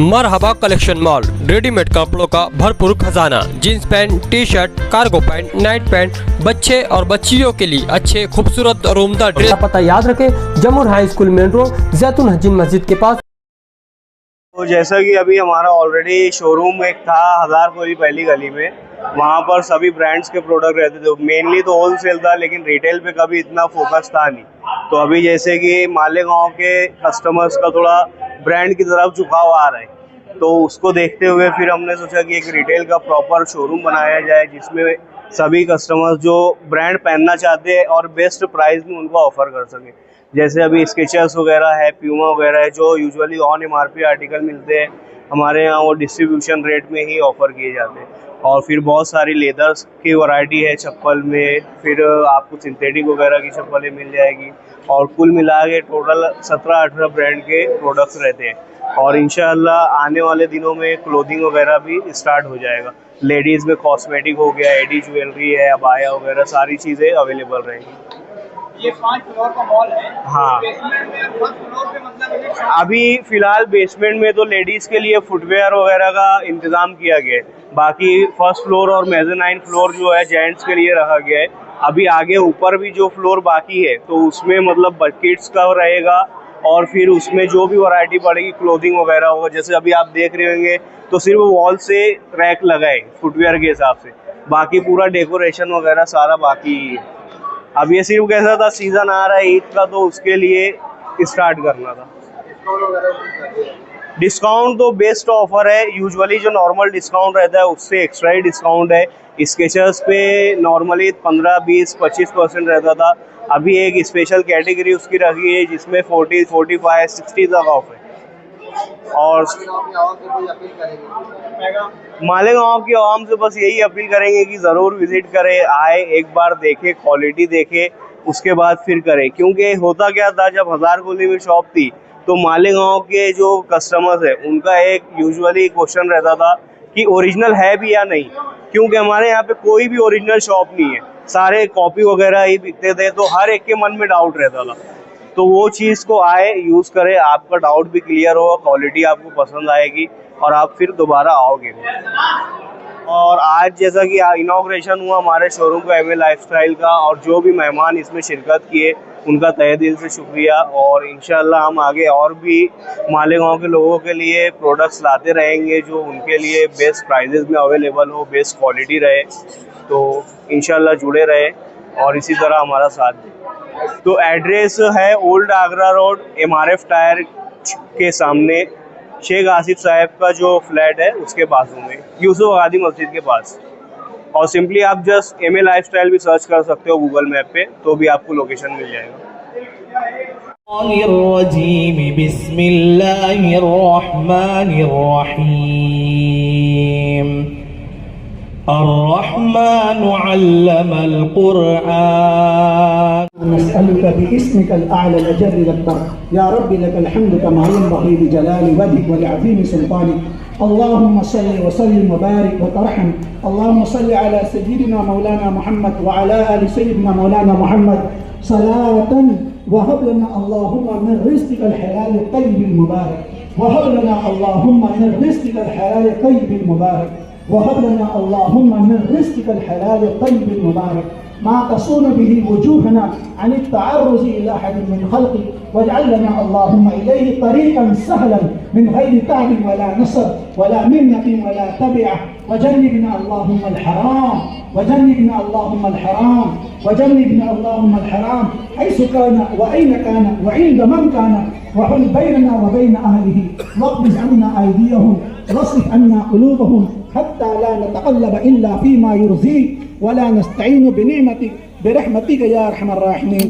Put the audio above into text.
मरहबा collection mall, readymade कपड़ों का भरपूर खजाना। Jeans pant, T shirt, cargo pant, night pant, बच्चे और बच्चियों के लिए अच्छे खूबसूरत और उम्दा ड्रेस। पता याद रखें, जमुर हाई स्कूल मेन रोड, जैतून हजीन मस्जिद के पास। तो जैसा कि अभी हमारा ऑलरेडी शोरूम एक था हज़ारपुरी पहली गली में, वहाँ पर सभी ब्रांड्स के प्रोडक्ट रहते थे। मेनली तो होलसेल था, लेकिन रिटेल पे कभी इतना फोकस था नहीं। तो अभी जैसे कि मालेगांव के कस्टमर्स का थोड़ा ब्रांड की तरफ झुकाव आ रहा है, तो उसको देखते हुए फिर हमने सोचा कि एक रिटेल का प्रॉपर शोरूम बनाया जाए, जिसमें सभी कस्टमर्स जो ब्रांड पहनना चाहते हैं और बेस्ट प्राइस में उनको ऑफर कर सकें। जैसे अभी स्केचर्स वगैरह है, प्यूमा वगैरह है, जो यूजुअली ऑन एमआरपी आर्टिकल मिलते हैं, हमारे यहाँ वो डिस्ट्रीब्यूशन रेट में ही ऑफर किए जाते हैं। और फिर बहुत सारी लेदर्स की वैरायटी है चप्पल में, फिर आपको सिंथेटिक वगैरह की चप्पलें मिल जाएगी। और कुल मिला के टोटल 17-18 ब्रांड के प्रोडक्ट्स रहते हैं। और इंशाल्लाह आने वाले दिनों में क्लोथिंग वगैरह भी स्टार्ट हो जाएगा। लेडीज़ में कॉस्मेटिक हो गया, एडी ज्वेलरी है, अबाया वगैरह सारी चीज़ें अवेलेबल रहेंगी। ये 5 फ्लोर का मॉल है। हाँ, बेसमेंट में फर्स्ट फ्लोर पे मतलब अभी फिलहाल बेसमेंट में तो लेडीज़ के लिए फुटवेयर वगैरह का इंतज़ाम किया गया है। बाकी फर्स्ट फ्लोर और मेज़नाइन फ्लोर जो है जेंट्स के लिए रखा गया है। अभी आगे ऊपर भी जो फ्लोर बाकी है, तो उसमें मतलब किड्स का रहेगा। और फिर उसमें जो भी वैरायटी पड़ेगी क्लोथिंग वगैरह होगा, जैसे अभी आप देख रहे होंगे तो सिर्फ वॉल से रैक लगाए फुटवेयर के हिसाब से, बाकी पूरा डेकोरेशन वगैरह सारा बाकी ही है। अब ये सिर्फ कैसा था, सीज़न आ रहा है ईद का, तो उसके लिए स्टार्ट करना था। डिस्काउंट तो बेस्ट ऑफर है। यूजुअली जो नॉर्मल डिस्काउंट रहता है उससे एक्स्ट्रा ही डिस्काउंट है। स्केचर्स पे नॉर्मली 15, 20, 25% रहता था। अभी एक स्पेशल कैटेगरी उसकी रखी है जिसमें 40, 45, 60 तक ऑफ है। और मालेगांव की आवाम से बस यही अपील करेंगे कि ज़रूर विजिट करें, आए, एक बार देखें, क्वालिटी देखें, उसके बाद फिर करें। क्योंकि होता क्या था, जब हज़ारकुली में शॉप थी तो मालेगांव के जो कस्टमर्स हैं उनका एक यूजुअली क्वेश्चन रहता था कि ओरिजिनल है भी या नहीं, क्योंकि हमारे यहाँ पे कोई भी ओरिजिनल शॉप नहीं है, सारे कॉपी वगैरह ही बिकते थे। तो हर एक के मन में डाउट रहता था। तो वो चीज़ को आए, यूज़ करें, आपका डाउट भी क्लियर होगा, क्वालिटी आपको पसंद आएगी और आप फिर दोबारा आओगे। और आज जैसा कि इनॉग्रेशन हुआ हमारे शोरूम का एमए लाइफस्टाइल का, और जो भी मेहमान इसमें शिरकत किए उनका तहे दिल से शुक्रिया। और इंशाल्लाह हम आगे और भी मालेगांव के लोगों के लिए प्रोडक्ट्स लाते रहेंगे जो उनके लिए बेस्ट प्राइजेस में अवेलेबल हो, बेस्ट क्वालिटी रहे। तो इंशाल्लाह जुड़े रहे और इसी तरह हमारा साथ दें। तो एड्रेस है old Agra road, MRF tyre के सामने, शेख आसिफ साहब का जो फ्लैट है उसके बाजू में, यूसुफ आगादी मस्जिद के पास। और सिंपली आप जस्ट एमए लाइफस्टाइल भी सर्च कर सकते हो गूगल मैप पे, तो भी आपको लोकेशन मिल जाएगा। अर्रहमानु अल्लमल कुरआन नस्अलुका बिइस्मिकल अअला अल-जर्रि वत-तक़वा या रब्बि लकल हम्दु कमा यंबग़ी बिजलालि वजहिक व लिअज़ीमि सुल्तानिक। अल्लाहुम्मा सल्लि व सल्लिम व बारिक व तरहम। अल्लाहुम्मा सल्लि अला सय्यिदिना मौलाना मुहम्मद व अला आलि सय्यिदिना मौलाना मुहम्मद सलातन व हब लना अल्लाहुम्मा मिन रिज़्क़िकल हलाल तय्यिबिल मुबारक व हब लना अल्लाहुम्मा मिन रिज़्क़िकल हलाल तय्यिबिल मुबारक वहब लना अल्लाहुम्मा मिन रिज़्क़िकल हलाल तय्यिबिल मुबारक मा तसूनु बिही वजूहना अन अत-तअर्रुज़ इला अहदिन मिन ख़ल्क़िक वजअल लना अल्लाहुम्मा इलैहि तरीक़न सहलन मिन गैरि ताबिन वला नसब वला मिन्नतिन वला तबिअ वजन्निबना अल्लाहुम्मा अल-हराम वजन्निबना अल्लाहुम्मा अल-हराम वजन्निबना अल्लाहुम्मा अल-हराम हैसु काना व ऐन काना व इंद मन काना वहुल बैनना व बैन अहलिही वक़्बिज़ अन्ना अयदियहुम वस्रिफ़ अन्ना क़ुलूबहुम हत्ता ला नतक़ल्लब इल्ला फ़ीमा युर्ज़ीक वला नस्तईनु बिनिअमतिक बिरहमतिक या अरहमर राहिमीन।